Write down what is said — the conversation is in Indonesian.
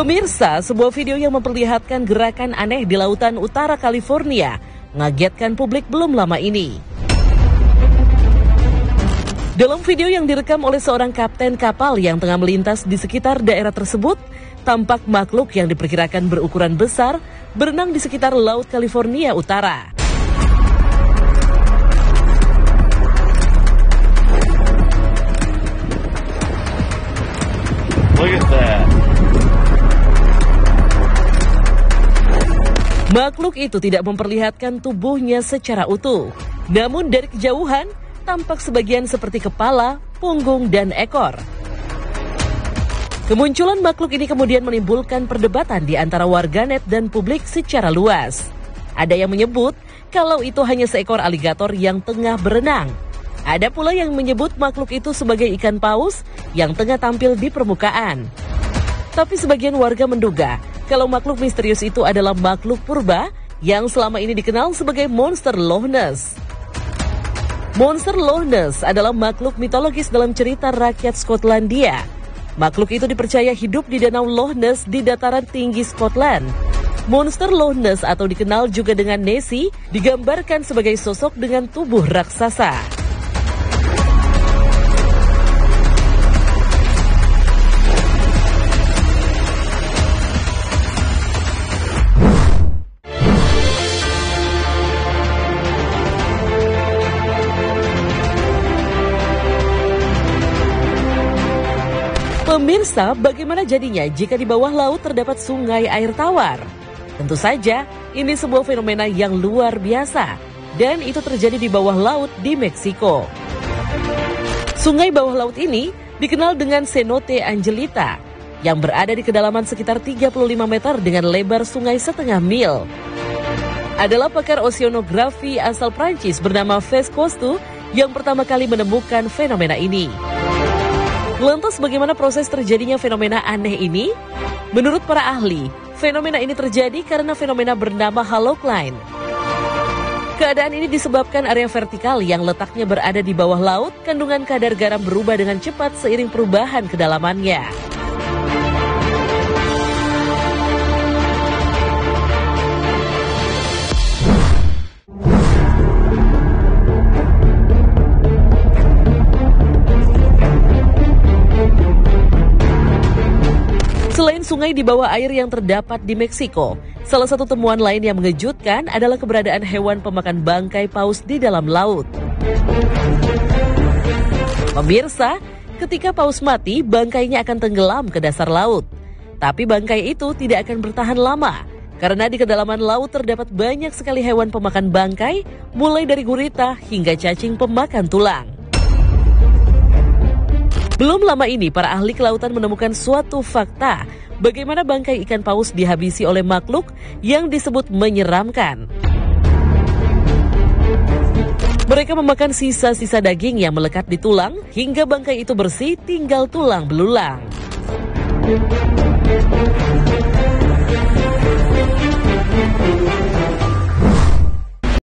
Pemirsa, sebuah video yang memperlihatkan gerakan aneh di lautan utara California mengagetkan publik belum lama ini. Dalam video yang direkam oleh seorang kapten kapal yang tengah melintas di sekitar daerah tersebut, tampak makhluk yang diperkirakan berukuran besar berenang di sekitar Laut California Utara. Look at that. Makhluk itu tidak memperlihatkan tubuhnya secara utuh. Namun dari kejauhan, tampak sebagian seperti kepala, punggung, dan ekor. Kemunculan makhluk ini kemudian menimbulkan perdebatan di antara warganet dan publik secara luas. Ada yang menyebut kalau itu hanya seekor aligator yang tengah berenang. Ada pula yang menyebut makhluk itu sebagai ikan paus yang tengah tampil di permukaan. Tapi sebagian warga menduga kalau makhluk misterius itu adalah makhluk purba yang selama ini dikenal sebagai monster Loch Ness. Monster Loch Ness adalah makhluk mitologis dalam cerita rakyat Skotlandia. Makhluk itu dipercaya hidup di danau Loch Ness di dataran tinggi Scotland. Monster Loch Ness atau dikenal juga dengan Nessie digambarkan sebagai sosok dengan tubuh raksasa. Pemirsa, bagaimana jadinya jika di bawah laut terdapat sungai air tawar? Tentu saja, ini sebuah fenomena yang luar biasa, dan itu terjadi di bawah laut di Meksiko. Sungai bawah laut ini dikenal dengan Cenote Angelita, yang berada di kedalaman sekitar 35 meter dengan lebar sungai setengah mil. Adalah pakar oceanografi asal Prancis bernama Fes Costu yang pertama kali menemukan fenomena ini. Lantas bagaimana proses terjadinya fenomena aneh ini? Menurut para ahli, fenomena ini terjadi karena fenomena bernama halocline. Keadaan ini disebabkan area vertikal yang letaknya berada di bawah laut, kandungan kadar garam berubah dengan cepat seiring perubahan kedalamannya. Selain sungai di bawah air yang terdapat di Meksiko, salah satu temuan lain yang mengejutkan adalah keberadaan hewan pemakan bangkai paus di dalam laut. Pemirsa, ketika paus mati, bangkainya akan tenggelam ke dasar laut. Tapi bangkai itu tidak akan bertahan lama, karena di kedalaman laut terdapat banyak sekali hewan pemakan bangkai, mulai dari gurita hingga cacing pemakan tulang. Belum lama ini, para ahli kelautan menemukan suatu fakta bagaimana bangkai ikan paus dihabisi oleh makhluk yang disebut menyeramkan. Mereka memakan sisa-sisa daging yang melekat di tulang hingga bangkai itu bersih, tinggal tulang belulang.